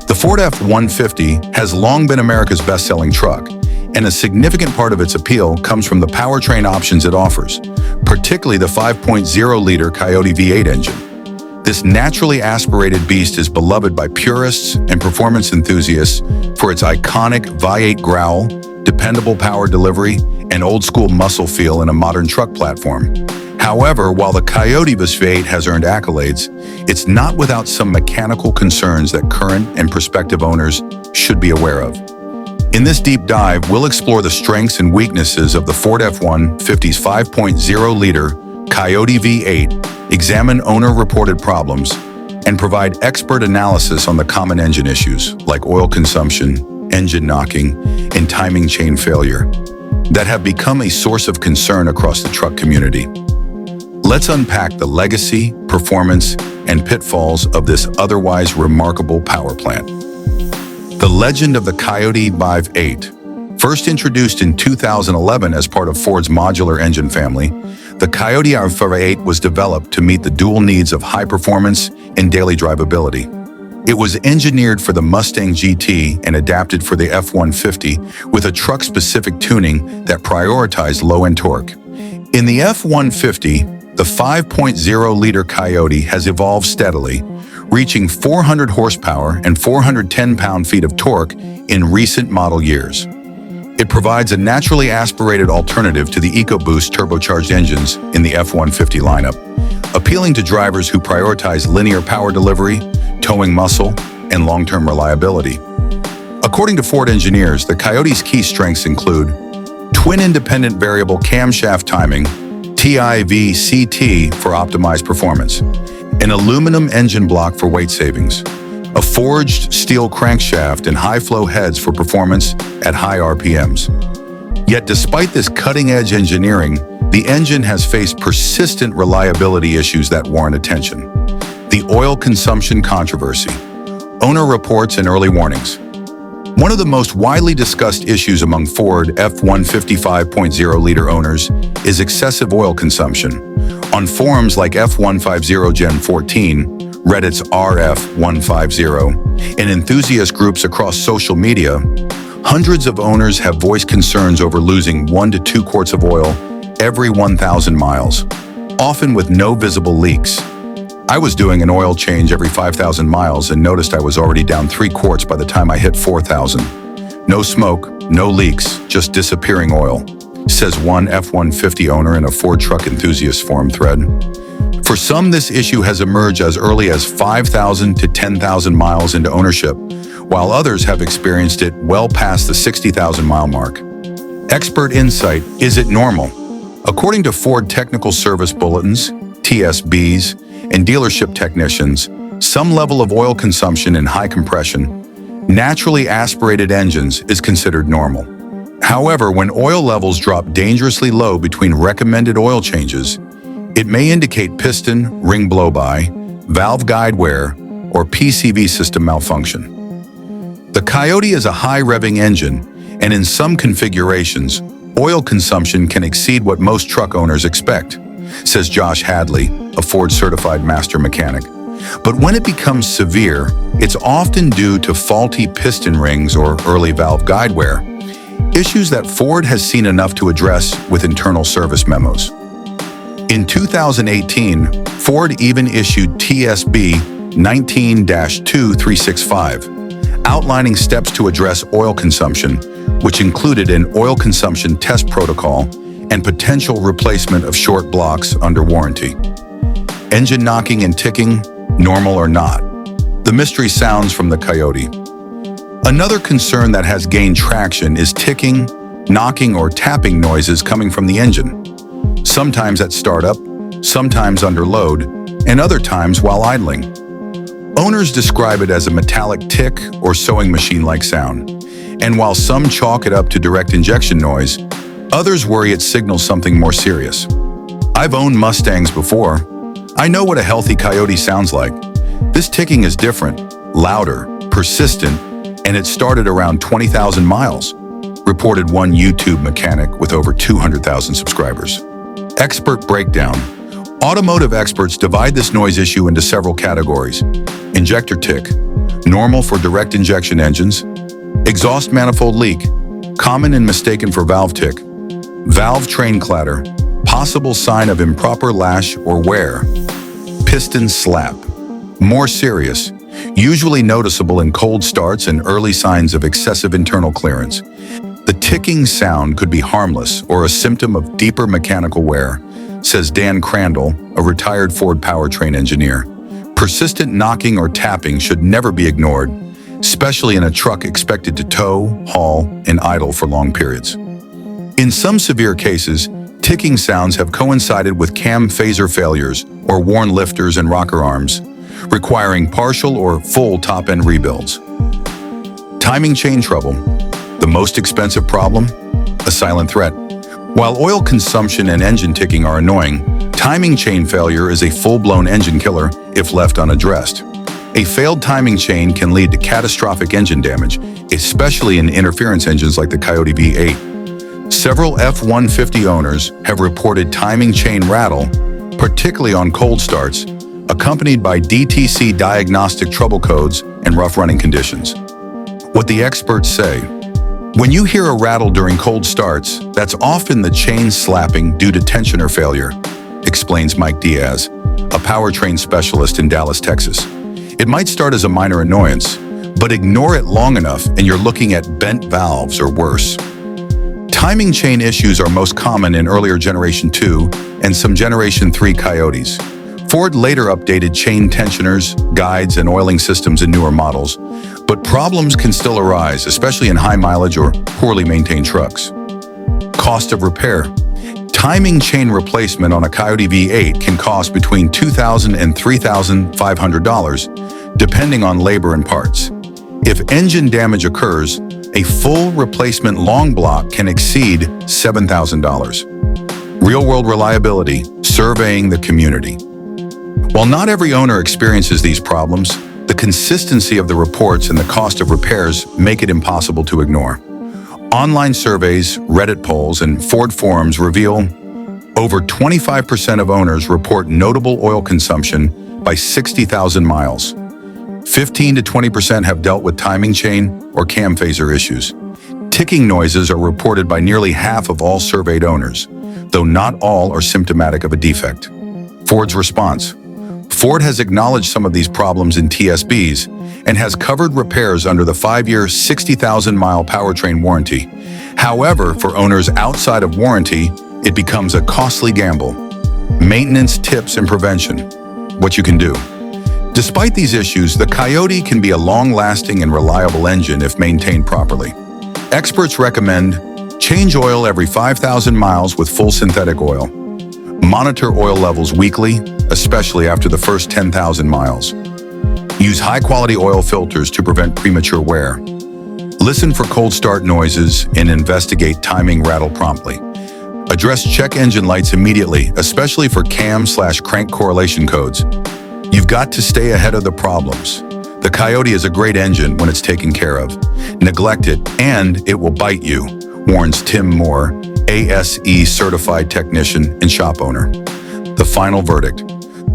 The Ford F-150 has long been America's best-selling truck, and a significant part of its appeal comes from the powertrain options it offers, particularly the 5.0-liter Coyote V8 engine. This naturally aspirated beast is beloved by purists and performance enthusiasts for its iconic V8 growl, dependable power delivery, and old-school muscle feel in a modern truck platform. However, while the Coyote V8 has earned accolades, it's not without some mechanical concerns that current and prospective owners should be aware of. In this deep dive, we'll explore the strengths and weaknesses of the Ford F-150's 5.0-liter Coyote V8, examine owner-reported problems, and provide expert analysis on the common engine issues like oil consumption, engine knocking, and timing chain failure that have become a source of concern across the truck community. Let's unpack the legacy, performance, and pitfalls of this otherwise remarkable power plant. The legend of the Coyote V8. First introduced in 2011 as part of Ford's modular engine family, the Coyote V8 was developed to meet the dual needs of high performance and daily drivability. It was engineered for the Mustang GT and adapted for the F-150 with a truck-specific tuning that prioritized low-end torque. In the F-150, the 5.0-liter Coyote has evolved steadily, reaching 400 horsepower and 410 pound-feet of torque in recent model years. It provides a naturally aspirated alternative to the EcoBoost turbocharged engines in the F-150 lineup, appealing to drivers who prioritize linear power delivery, towing muscle, and long-term reliability. According to Ford engineers, the Coyote's key strengths include twin independent variable camshaft timing, TIV-CT for optimized performance, an aluminum engine block for weight savings, a forged steel crankshaft and high-flow heads for performance at high RPMs. Yet despite this cutting-edge engineering, the engine has faced persistent reliability issues that warrant attention. The oil consumption controversy, owner reports and early warnings. One of the most widely discussed issues among Ford F-150 5.0-liter owners is excessive oil consumption. On forums like F150 Gen 14, Reddit's RF150, and enthusiast groups across social media, hundreds of owners have voiced concerns over losing 1 to 2 quarts of oil every 1,000 miles, often with no visible leaks. I was doing an oil change every 5,000 miles and noticed I was already down 3 quarts by the time I hit 4,000. No smoke, no leaks, just disappearing oil, says one F-150 owner in a Ford Truck Enthusiast forum thread. For some, this issue has emerged as early as 5,000 to 10,000 miles into ownership, while others have experienced it well past the 60,000-mile mark. Expert insight: is it normal? According to Ford Technical Service Bulletins, TSBs, and dealership technicians, some level of oil consumption in high compression, naturally aspirated engines is considered normal. However, when oil levels drop dangerously low between recommended oil changes, it may indicate piston, ring blow-by, valve guide wear, or PCV system malfunction. The Coyote is a high-revving engine, and in some configurations, oil consumption can exceed what most truck owners expect, says Josh Hadley, a Ford-certified master mechanic. But when it becomes severe, it's often due to faulty piston rings or early valve guide wear, issues that Ford has seen enough to address with internal service memos. In 2018, Ford even issued TSB 19-2365, outlining steps to address oil consumption, which included an oil consumption test protocol and potential replacement of short blocks under warranty. Engine knocking and ticking, normal or not? The mystery sounds from the Coyote. Another concern that has gained traction is ticking, knocking, or tapping noises coming from the engine, sometimes at startup, sometimes under load, and other times while idling. Owners describe it as a metallic tick or sewing machine-like sound, and while some chalk it up to direct injection noise, others worry it signals something more serious. I've owned Mustangs before. I know what a healthy Coyote sounds like. This ticking is different, louder, persistent, and it started around 20,000 miles, reported one YouTube mechanic with over 200,000 subscribers. Expert breakdown. Automotive experts divide this noise issue into several categories. Injector tick, normal for direct injection engines. Exhaust manifold leak, common and mistaken for valve tick. Valve train clatter, possible sign of improper lash or wear. Piston slap, more serious, usually noticeable in cold starts and early signs of excessive internal clearance. The ticking sound could be harmless or a symptom of deeper mechanical wear, says Dan Crandall, a retired Ford powertrain engineer. Persistent knocking or tapping should never be ignored, especially in a truck expected to tow, haul, and idle for long periods. In some severe cases, ticking sounds have coincided with cam phaser failures or worn lifters and rocker arms, requiring partial or full top-end rebuilds. Timing chain trouble, the most expensive problem, a silent threat. While oil consumption and engine ticking are annoying, timing chain failure is a full-blown engine killer if left unaddressed. A failed timing chain can lead to catastrophic engine damage, especially in interference engines like the Coyote V8. Several F-150 owners have reported timing chain rattle, particularly on cold starts, accompanied by DTC diagnostic trouble codes and rough running conditions. What the experts say: when you hear a rattle during cold starts, that's often the chain slapping due to tensioner failure, explains Mike Diaz, a powertrain specialist in Dallas, Texas. It might start as a minor annoyance, but ignore it long enough and you're looking at bent valves or worse. Timing chain issues are most common in earlier Generation 2 and some Generation 3 Coyotes. Ford later updated chain tensioners, guides, and oiling systems in newer models, but problems can still arise, especially in high-mileage or poorly maintained trucks. Cost of repair. Timing chain replacement on a Coyote V8 can cost between $2,000 and $3,500, depending on labor and parts. If engine damage occurs, a full replacement long block can exceed $7,000. Real-world reliability, surveying the community. While not every owner experiences these problems, the consistency of the reports and the cost of repairs make it impossible to ignore. Online surveys, Reddit polls, and Ford forums reveal over 25% of owners report notable oil consumption by 60,000 miles. 15 to 20% have dealt with timing chain or cam phaser issues. Ticking noises are reported by nearly half of all surveyed owners, though not all are symptomatic of a defect. Ford's response. Ford has acknowledged some of these problems in TSBs and has covered repairs under the 5-year, 60,000-mile powertrain warranty. However, for owners outside of warranty, it becomes a costly gamble. Maintenance tips and prevention. What you can do. Despite these issues, the Coyote can be a long-lasting and reliable engine if maintained properly. Experts recommend change oil every 5,000 miles with full synthetic oil. Monitor oil levels weekly, especially after the first 10,000 miles. Use high-quality oil filters to prevent premature wear. Listen for cold start noises and investigate timing rattle promptly. Address check engine lights immediately, especially for cam/crank correlation codes. You've got to stay ahead of the problems. The Coyote is a great engine when it's taken care of. Neglect it, and it will bite you, warns Tim Moore, ASE certified technician and shop owner. The final verdict.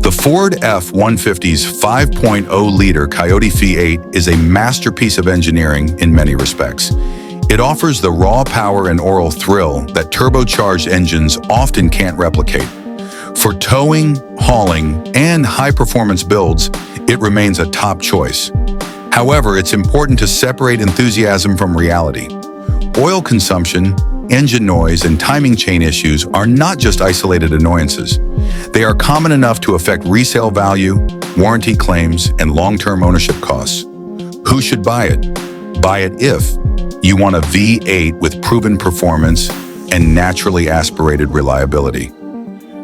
The Ford F-150's 5.0-liter Coyote V8 is a masterpiece of engineering in many respects. It offers the raw power and oral thrill that turbocharged engines often can't replicate. For towing, hauling, and high-performance builds, it remains a top choice. However, it's important to separate enthusiasm from reality. Oil consumption, engine noise, and timing chain issues are not just isolated annoyances. They are common enough to affect resale value, warranty claims, and long-term ownership costs. Who should buy it? Buy it if you want a V8 with proven performance and naturally aspirated reliability.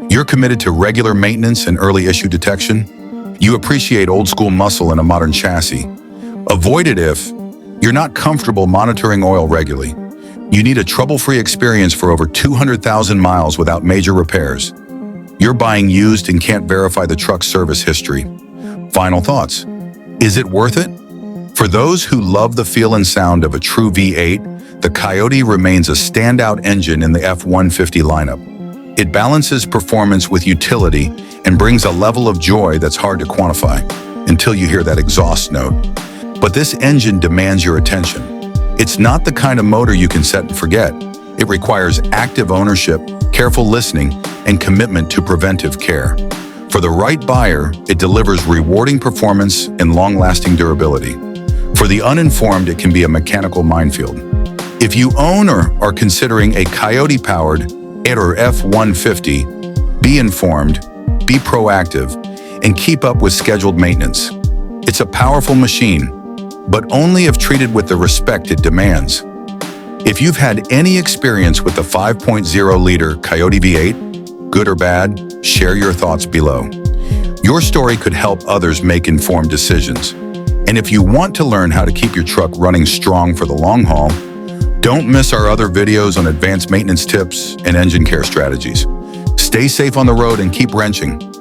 You're committed to regular maintenance and early issue detection. You appreciate old-school muscle in a modern chassis. Avoid it if you're not comfortable monitoring oil regularly. You need a trouble-free experience for over 200,000 miles without major repairs. You're buying used and can't verify the truck's service history. Final thoughts. Is it worth it? For those who love the feel and sound of a true V8, the Coyote remains a standout engine in the F-150 lineup. It balances performance with utility and brings a level of joy that's hard to quantify until you hear that exhaust note. But this engine demands your attention. It's not the kind of motor you can set and forget. It requires active ownership, careful listening, and commitment to preventive care. For the right buyer, it delivers rewarding performance and long-lasting durability. For the uninformed, it can be a mechanical minefield. If you own or are considering a Coyote-powered or F-150, be informed, be proactive, and keep up with scheduled maintenance. It's a powerful machine, but only if treated with the respect it demands. If you've had any experience with the 5.0-liter Coyote V8, good or bad, share your thoughts below. Your story could help others make informed decisions. And if you want to learn how to keep your truck running strong for the long haul, don't miss our other videos on advanced maintenance tips and engine care strategies. Stay safe on the road and keep wrenching.